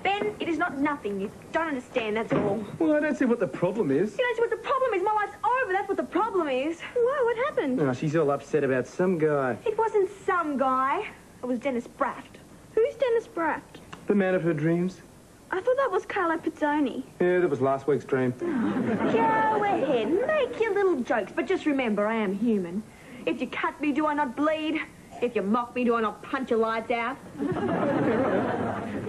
Ben, it is not nothing. You don't understand, that's all. Well, I don't see what the problem is. You don't see what the problem is? My life's over, that's what the problem is. Why? What happened? Oh, she's all upset about some guy. It wasn't some guy. It was Dennis Braft. Who's Dennis Braft? The man of her dreams. I thought that was Carlo Pizzoni. Yeah, that was last week's dream. Go ahead, make your little jokes, but just remember, I am human. If you cut me, do I not bleed? If you mock me, do I not punch your lights out?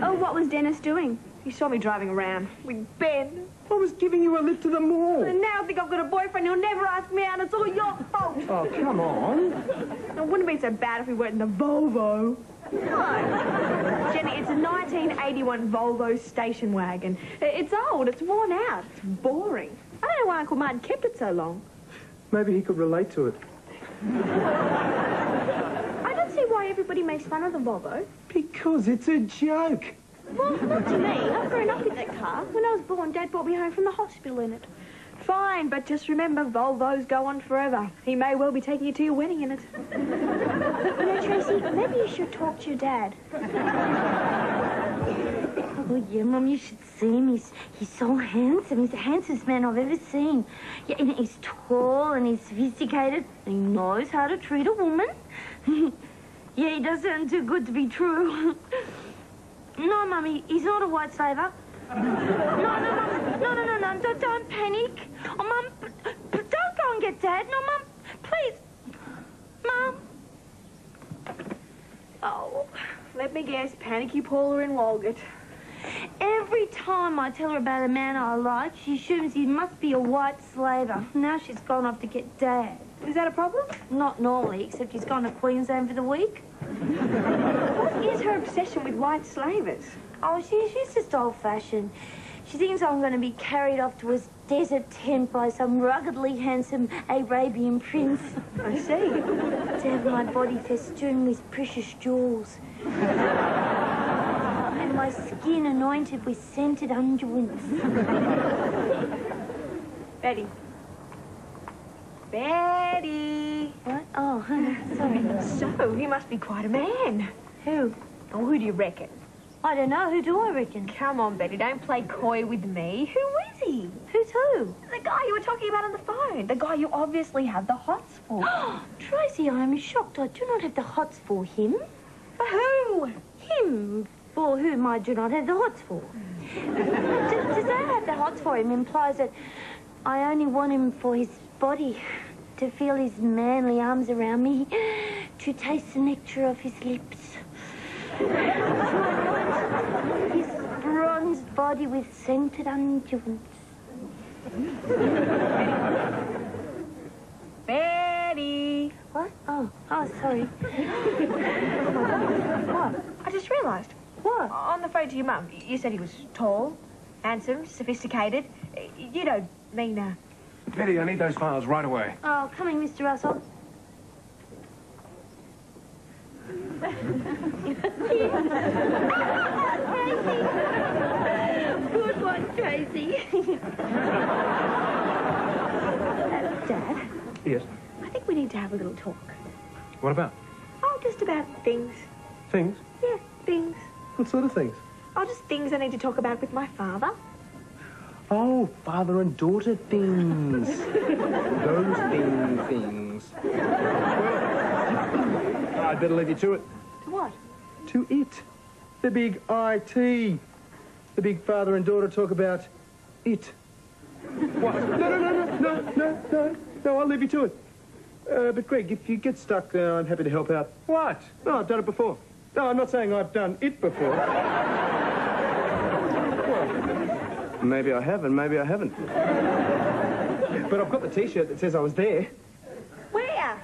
Oh, what was Dennis doing? He saw me driving around with Ben. I was giving you a lift to the mall. And now I think I've got a boyfriend who'll never ask me out. It's all your fault. Oh, come on. It wouldn't be so bad if we weren't in the Volvo. No. Jenny, it's a 1981 Volvo station wagon. It's old, it's worn out, it's boring. I don't know why Uncle Martin kept it so long. Maybe he could relate to it. I don't see why everybody makes fun of the Volvo. Because it's a joke. Well, not to me. I've grown up in that car. When I was born, Dad brought me home from the hospital in it. Fine, but just remember, Volvos go on forever. He may well be taking you to your wedding in it. You know, Tracy, maybe you should talk to your dad. Oh, yeah, Mum, you should see him. He's so handsome. He's the handsomest man I've ever seen. Yeah, and he's tall and he's sophisticated. And he knows how to treat a woman. Yeah, he does sound too good to be true. No, Mummy, he's not a white slaver. No, don't panic. Oh, Mum, don't go and get Dad. No, Mum, please. Mum. Oh, let me guess, Panicky Paula in Walgett. Every time I tell her about a man I like, she assumes he must be a white slaver. Now she's gone off to get Dad. Is that a problem? Not normally, except he's gone to Queensland for the week. What is her obsession with white slavers? Oh, she's just old-fashioned. She thinks I'm going to be carried off to a desert tent by some ruggedly handsome Arabian prince. I see. To have my body festooned with precious jewels. And my skin anointed with scented unguents. Betty. Betty. What? Oh, sorry. So, he must be quite a man. Who? Oh, who do you reckon? I don't know. Who do I reckon? Come on, Betty, don't play coy with me. Who is he? Who's who? The guy you were talking about on the phone. The guy you obviously have the hots for. Tracy, I am shocked. I do not have the hots for him. For who? Him. For whom I do not have the hots for. To say I have the hots for him implies that I only want him for his body, to feel his manly arms around me, to taste the nectar of his lips, to anoint his bronzed body with scented unguents. Betty. What? Oh, sorry. What? I just realised. What? On the phone to your mum, you said he was tall, handsome, sophisticated. You don't mean, Betty, I need those files right away. Oh, coming, Mr. Russell. Good one, Tracy. Dad? Yes? I think we need to have a little talk. What about? Oh, just about things. Things? Yeah, things. What sort of things? Oh, just things I need to talk about with my father. Oh, father and daughter things. Those things. Well, I'd better leave you to it. To what? To it. The big IT. The big father and daughter talk about it. What? No, I'll leave you to it. But, Greg, if you get stuck, I'm happy to help out. What? No, I've done it before. No, I'm not saying I've done it before. Well, maybe I have and maybe I haven't. But I've got the T-shirt that says I was there. Where?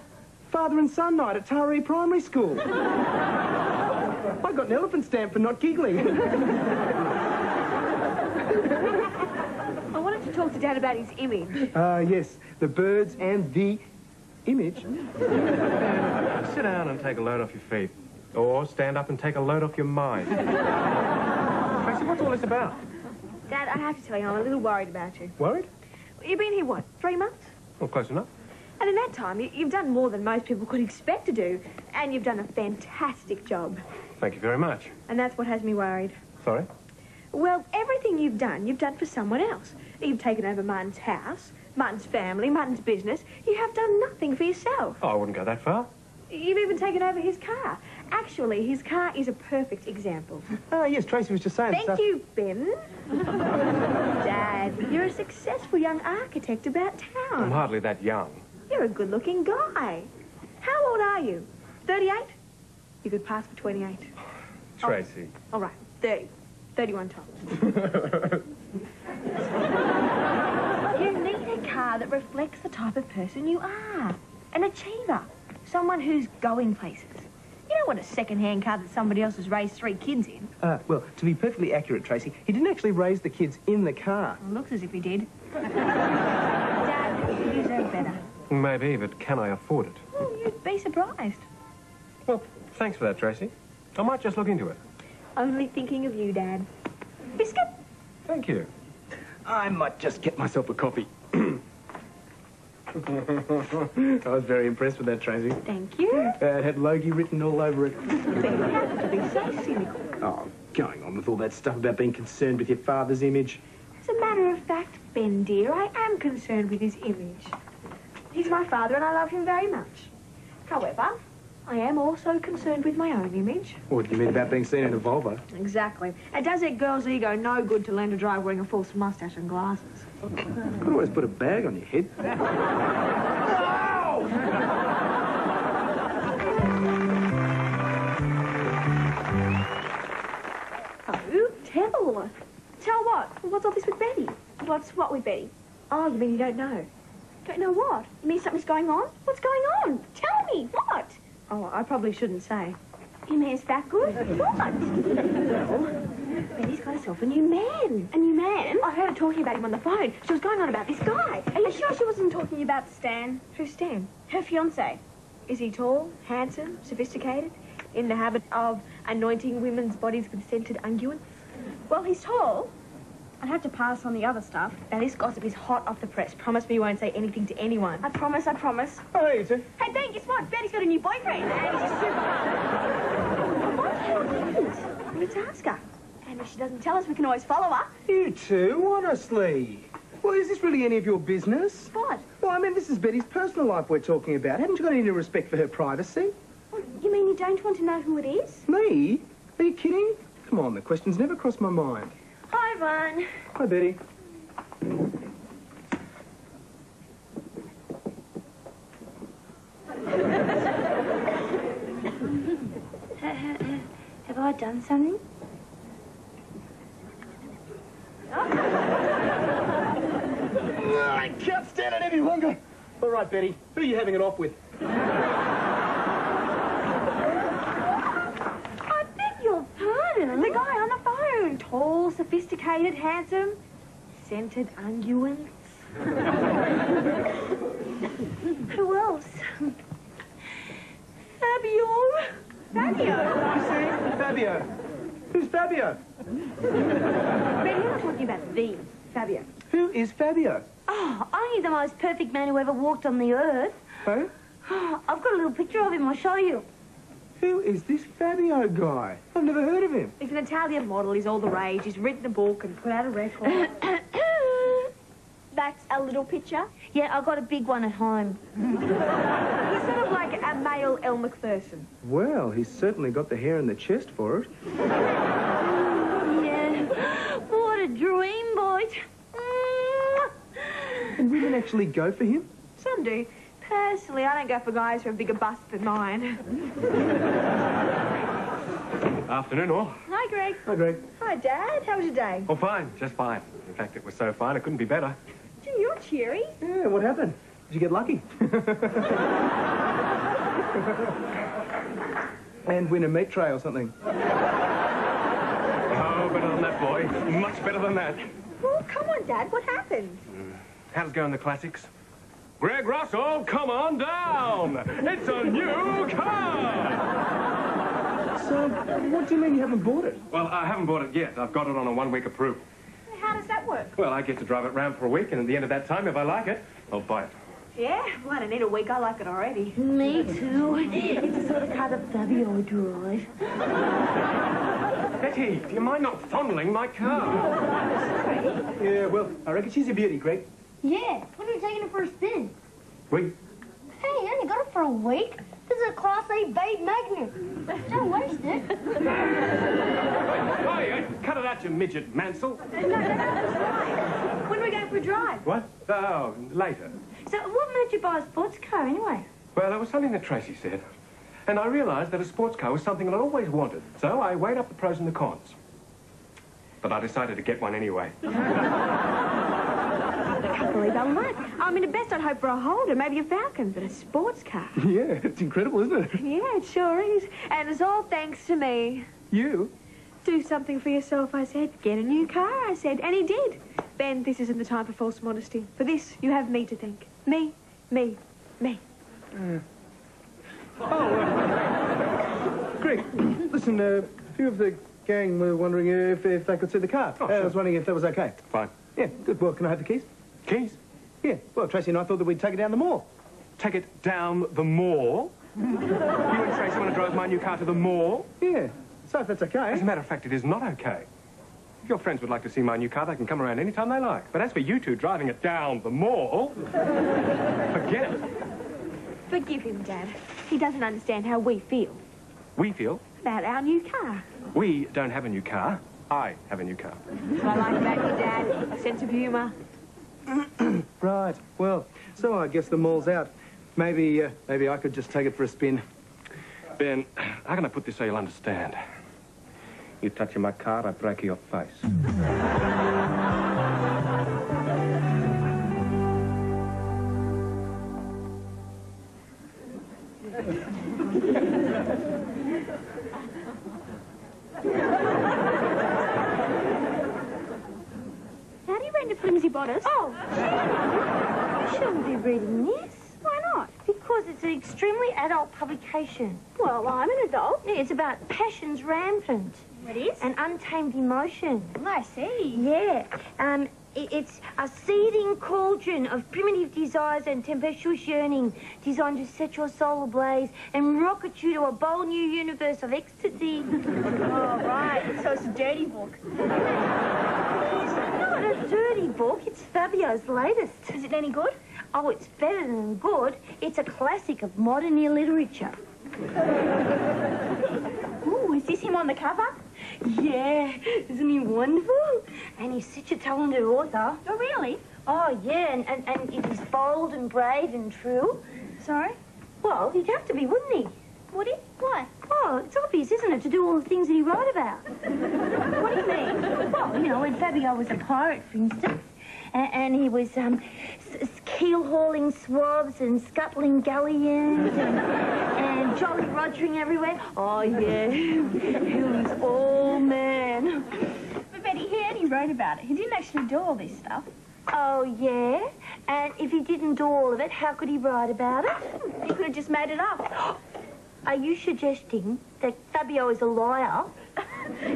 Father and son night at Taree Primary School. I got an elephant stamp for not giggling. I wanted to talk to Dad about his image. Yes, the birds and the image. Sit down and take a load off your feet. Or stand up and take a load off your mind. Tracy, what's all this about? Dad, I have to tell you, I'm a little worried about you. Worried? You've been here, what, 3 months? Well, close enough. And in that time, you've done more than most people could expect to do. And you've done a fantastic job. Thank you very much. And that's what has me worried. Sorry? Well, everything you've done for someone else. You've taken over Martin's house, Martin's family, Martin's business. You have done nothing for yourself. Oh, I wouldn't go that far. You've even taken over his car. Actually, his car is a perfect example. Oh, yes, Tracy was just saying Thank you, Ben. Dad, you're a successful young architect about town. I'm hardly that young. You're a good-looking guy. How old are you? 38? You could pass for 28. Tracy. Oh, all right, 30. 31 tops. You need a car that reflects the type of person you are. An achiever. Someone who's going places. You don't want a second-hand car that somebody else has raised 3 kids in. well, to be perfectly accurate, Tracy, he didn't actually raise the kids in the car. Well, looks as if he did. Dad, you deserve better. Maybe, but can I afford it? Well, you'd be surprised. Well, thanks for that, Tracy. I might just look into it. Only thinking of you, Dad. Biscuit? Thank you. I might just get myself a coffee. I was very impressed with that, Tracy. Thank you. It had Logie written all over it. Ben, you have to be so cynical. Oh, going on with all that stuff about being concerned with your father's image. As a matter of fact, Ben, dear, I am concerned with his image. He's my father and I love him very much. However, I am also concerned with my own image. What do you mean about being seen in a Volvo? Exactly. It does a girl's ego no good to learn to drive wearing a false mustache and glasses. You could always put a bag on your head. Oh, tell. Tell what? What's all this with Betty? What's what with Betty? Oh, you mean you don't know? Don't know what? You mean something's going on? What's going on? Tell me, what? Oh, I probably shouldn't say. You mean it's that good? What? Well, Betty's got herself a new man. A new man? I heard her talking about him on the phone. She was going on about this guy. Are you sure she wasn't talking about Stan? Who's Stan? Her fiancé. Is he tall, handsome, sophisticated, in the habit of anointing women's bodies with scented unguents? Well, he's tall. I'd have to pass on the other stuff. Now, this gossip is hot off the press. Promise me you won't say anything to anyone. I promise, I promise. Oh, hey, Itsy. Hey, Ben, guess what? Betty's got a new boyfriend. And he's a super... What? How didn't? We need to ask her. And if she doesn't tell us, we can always follow her. You two, honestly. Well, is this really any of your business? What? Well, I mean, this is Betty's personal life we're talking about. Haven't you got any respect for her privacy? Well, you mean you don't want to know who it is? Me? Are you kidding? Come on, the question's never crossed my mind. Hi, Ron. Hi, Betty. Have I done something? I can't stand it any longer. All right, Betty, who are you having it off with? I beg your pardon. The guy on the phone. Tall, sophisticated, handsome, scented unguents. Who else? Fabio. Fabio? You see? Fabio. Who's Fabio? Ben, you're not talking about the Fabio. Who is Fabio? Oh, only the most perfect man who ever walked on the earth. Huh? Oh, I've got a little picture of him. I'll show you. Who is this Fabio guy? I've never heard of him. He's an Italian model. He's all the rage. He's written a book and put out a record. That's a little picture. Yeah, I've got a big one at home. He's sort of like a male Elle Macpherson. Well, he's certainly got the hair and the chest for it. Yeah. What a dream, boys. And women actually go for him? Some do. Personally, I don't go for guys who have bigger busts than mine. Afternoon, all. Hi, Greg. Hi, Greg. Hi, Dad. How was your day? Oh, fine. Just fine. In fact, it was so fine, it couldn't be better. Gee, you're cheery. Yeah, what happened? Did you get lucky? And win a meat tray or something? Oh, better than that, boy. Much better than that. Well, come on, Dad. What happened? How's it going, the classics? Greg Russell, come on down! It's a new car! So, what do you mean you haven't bought it? Well, I haven't bought it yet. I've got it on a one-week approval. How does that work? Well, I get to drive it round for a week, and at the end of that time, if I like it, I'll buy it. Yeah? Well, I don't need a week. I like it already. Me too. It's the sort of car that Fabio would drive. Betty, Tracy, do you mind not fondling my car? Yeah, well, I reckon she's a beauty, Greg. Yeah, when are we taking it for a spin? We... Hey, I only got it for a week. This is a Class A Babe magnet. Don't waste it. Hey, cut it out, you midget Mansell. No, that's right. When are we going for a drive? What? Oh, later. So what made you buy a sports car anyway? Well, it was something that Tracy said. And I realised that a sports car was something that I always wanted. So I weighed up the pros and the cons. But I decided to get one anyway. I can't believe I'm right. I mean, at best I'd hope for a Holden, maybe a Falcon, but a sports car. Yeah, it's incredible, isn't it? Yeah, it sure is. And it's all thanks to me. You? Do something for yourself, I said. Get a new car, I said. And he did. Ben, this isn't the time for false modesty. For this, you have me to thank. Me, me, me. Greg, listen, a few of the gang were wondering if they could see the car. Oh, I sure. was wondering if that was okay. Fine. Yeah, good. Well, can I have the keys? Keys? Yeah. Well, Tracy and I thought that we'd take it down the mall. Take it down the mall? You and Tracy want to drive my new car to the mall? Yeah. So if that's As a okay. matter of fact, it is not okay. If your friends would like to see my new car, they can come around any time they like. But as for you two driving it down the mall, forget it. Forgive him, Dad. He doesn't understand how we feel We feel about our new car. we don't have a new car. I have a new car. I like about you, Dad. A sense of humour. Right. Well, so I guess the mall's out. Maybe I could just take it for a spin. Ben, how can I put this so you'll understand? You touching my car, I break your face. How do you rate the flimsy bodice? Oh, you shouldn't be reading this. Why not? Because it's an extremely adult publication. Well, I'm an adult. Yeah, it's about passions rampant. It is? And untamed emotion. I see. Yeah. It's a seething cauldron of primitive desires and tempestuous yearning designed to set your soul ablaze and rocket you to a bold new universe of ecstasy. Oh, right. So it's a dirty book. It's not a dirty book. It's Fabio's latest. Is it any good? Oh, it's better than good. It's a classic of modern year literature. Ooh, is this him on the cover? Yeah, isn't he wonderful? And he's such a talented author. Oh, really? Oh, yeah, and he's bold and brave and true. Sorry? Well, he'd have to be, wouldn't he? Would he? Why? Oh, it's obvious, isn't it, to do all the things that he wrote about? What do you mean? Well, you know, when Fabio was a pirate, for instance, and he was keel-hauling swabs and scuttling galleons and jolly rogering everywhere. Oh, yeah, he was all man. But Betty, he only wrote about it. He didn't actually do all this stuff. Oh, yeah? And if he didn't do all of it, how could he write about it? He could have just made it up. Are you suggesting that Fabio is a liar?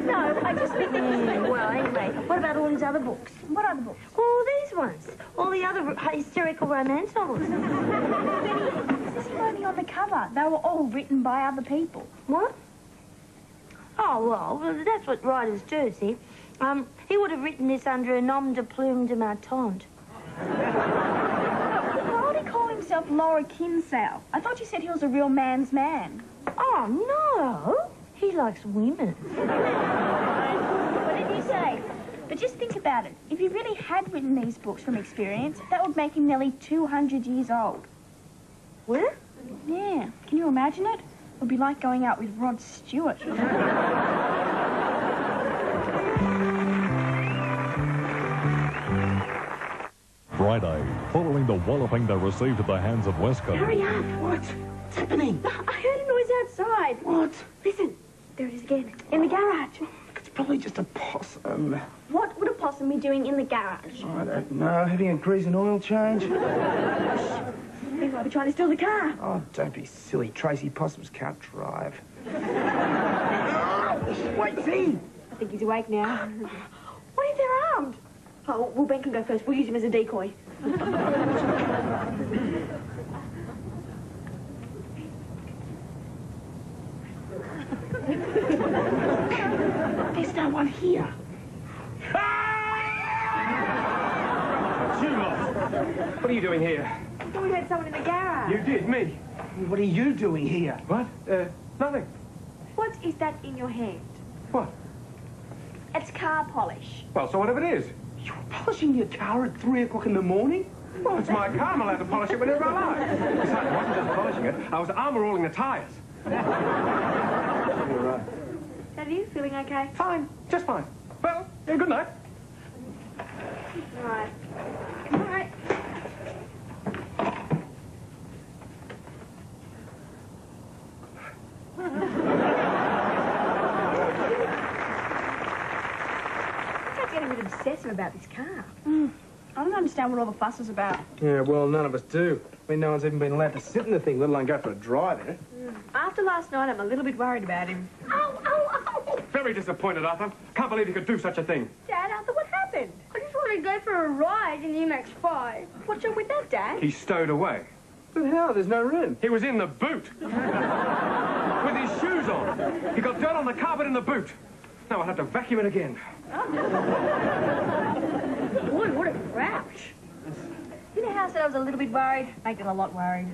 No, I just think that... Well, anyway, what about all his other books? What other books? All these ones. All the other hysterical romance novels. Betty, this is only on the cover. They were all written by other people. What? Oh, well, that's what writers do, see. He would have written this under a nom de plume de ma tante. Why would he call himself Laura Kinsale? I thought you said he was a real man's man. Oh, no. He likes women. What did you say? But just think about it. If he really had written these books from experience, that would make him nearly 200 years old. What? Yeah. Can you imagine it? It would be like going out with Rod Stewart. Friday, following the walloping they received at the hands of Westcott. Hurry up. What? What's happening? I heard a noise outside. What? Listen. There it is again. In the garage. It's probably just a possum. What would a possum be doing in the garage? I don't know. Having a grease and oil change. He might be trying to steal the car. Oh, don't be silly. Tracy, possums can't drive. Wait, see? I think he's awake now. What if they're armed? Oh, well, Ben can go first. We'll use him as a decoy. There's There's no one here. You lot! What are you doing here? I thought we had someone in the garage. You did, me. What are you doing here? What? Nothing. What is that in your hand? What? It's car polish. Well, so whatever it is. You're polishing your car at 3 o'clock in the morning? Well, it's my car. I'm allowed to polish it whenever I like. Besides, I wasn't just polishing it. I was armor-rolling the tyres. You're right. Dad, are you feeling okay? Fine. Just fine. Well, yeah, good night. All right. All right. Dad's getting a bit obsessive about this car. I don't understand what all the fuss is about. Yeah, well, none of us do. I mean, no one's even been allowed to sit in the thing, let alone go for a drive in it. After last night, I'm a little bit worried about him. Ow, ow, ow! Very disappointed, Arthur. Can't believe you could do such a thing. Dad, Arthur, what happened? I just want to go for a ride in the MX-5. What's wrong with that, Dad? He stowed away. But how? There's no room. He was in the boot. With his shoes on. He got dirt on the carpet in the boot. Now I'll have to vacuum it again. Boy, what a crouch. You know how I said I was a little bit worried? Make it a lot worried.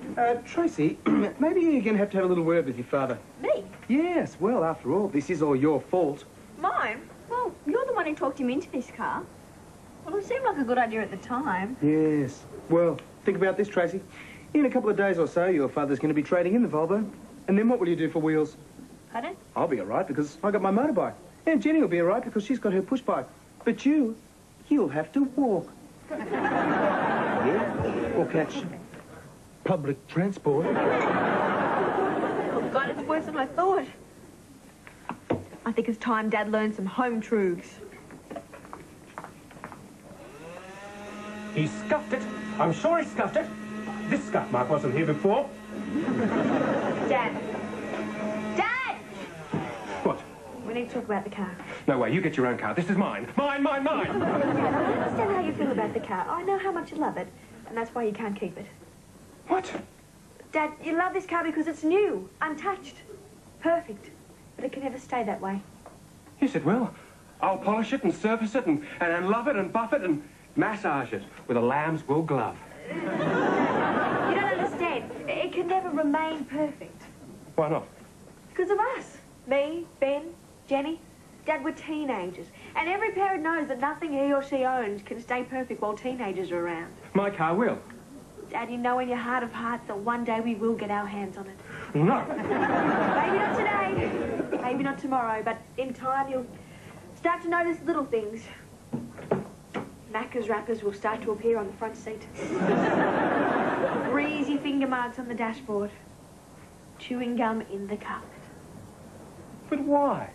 Tracy, maybe you're going to have a little word with your father. Me? Yes, well, after all, this is all your fault. Mine? Well, you're the one who talked him into this car. Well, it seemed like a good idea at the time. Yes. Well, think about this, Tracy. In a couple of days or so, your father's going to be trading in the Volvo. And then what will you do for wheels? Pardon? I'll be all right because I got my motorbike. And Jenny will be all right because she's got her push bike. But you'll have to walk. Yeah? Or catch public transport. Oh, God, it's worse than I thought. I think it's time Dad learned some home truths. He scuffed it. I'm sure he scuffed it. This scuff mark wasn't here before. Dad. Dad! What? We need to talk about the car. No way, you get your own car. This is mine. Mine, mine, mine. Dad, I don't understand how you feel about the car. I know how much you love it, and that's why you can't keep it. What? Dad, you love this car because it's new, untouched, perfect. But it can never stay that way. Yes, it will. I'll polish it and surface it and love it and buff it and massage it with a lamb's wool glove. You don't understand. It can never remain perfect. Why not? Because of us. Me, Ben, Jenny. Dad, we're teenagers. And every parent knows that nothing he or she owns can stay perfect while teenagers are around. My car will. Dad, you know in your heart of hearts that one day we will get our hands on it. No. Maybe not today, maybe not tomorrow, but in time you'll start to notice little things. Macca's wrappers will start to appear on the front seat. Greasy finger marks on the dashboard. Chewing gum in the carpet. But why?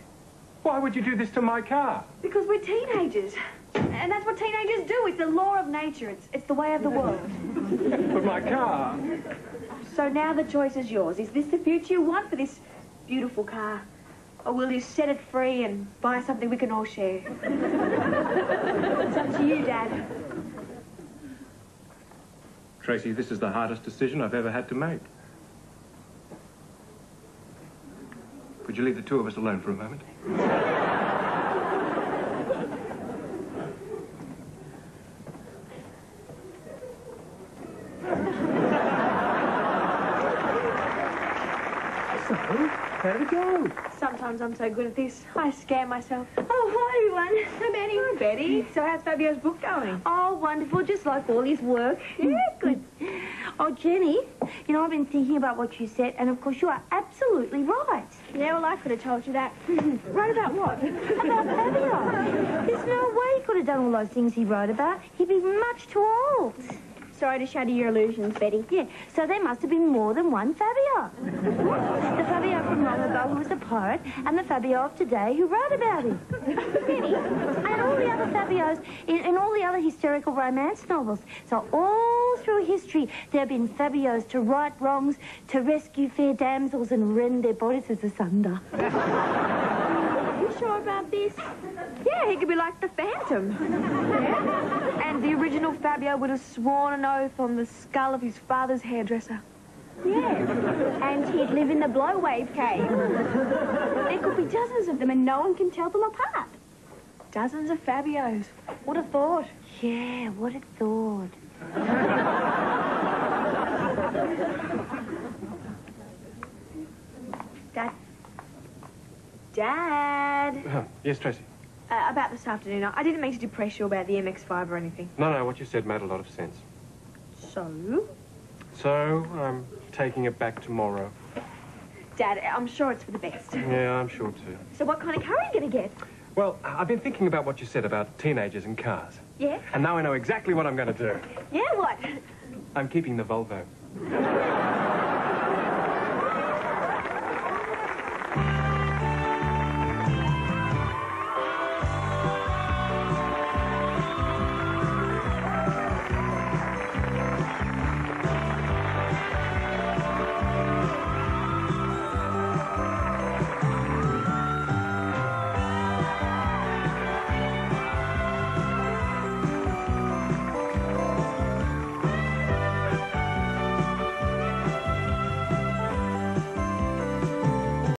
Why would you do this to my car? Because we're teenagers. And that's what teenagers do. It's the law of nature. It's the way of the world. But my car... So now the choice is yours. Is this the future you want for this beautiful car? Or will you set it free and buy something we can all share? It's up to you, Dad. Tracy, this is the hardest decision I've ever had to make. Could you leave the two of us alone for a moment? So, how did it go? Sometimes I'm so good at this. I scare myself. Oh, hi, everyone. Hi, Betty. Hi, Betty. So how's Fabio's book going? Oh, wonderful, just like all his work. Yeah, good. Oh, Jenny, you know, I've been thinking about what you said, and of course you are absolutely right. Yeah, well, I could have told you that. Right about what? About Fabio. There's no way he could have done all those things he wrote about. He'd be much too old. Sorry to shatter your illusions, Betty. Yeah, so there must have been more than one Fabio. The Fabio from long ago who was a poet, and the Fabio of today who wrote about him. Really? And all the other Fabios in all the other hysterical romance novels. So all through history, there have been Fabios to right wrongs, to rescue fair damsels and rend their bodices asunder. Are you sure about this? Yeah, he could be like the Phantom. Yeah. And the original Fabio would have sworn an oath on the skull of his father's hairdresser. Yeah. And he'd live in the blow wave cave. There could be dozens of them and no one can tell them apart. Dozens of Fabios. What a thought. Yeah, what a thought. Dad. Dad. Yes, Tracy? About this afternoon. I didn't mean to depress you about the MX-5 or anything. No, what you said made a lot of sense. So? So, I'm taking it back tomorrow. Dad, I'm sure it's for the best. Yeah, I'm sure too. So what kind of car are you going to get? Well, I've been thinking about what you said about teenagers and cars. Yeah? And now I know exactly what I'm going to do. Yeah, what? I'm keeping the Volvo.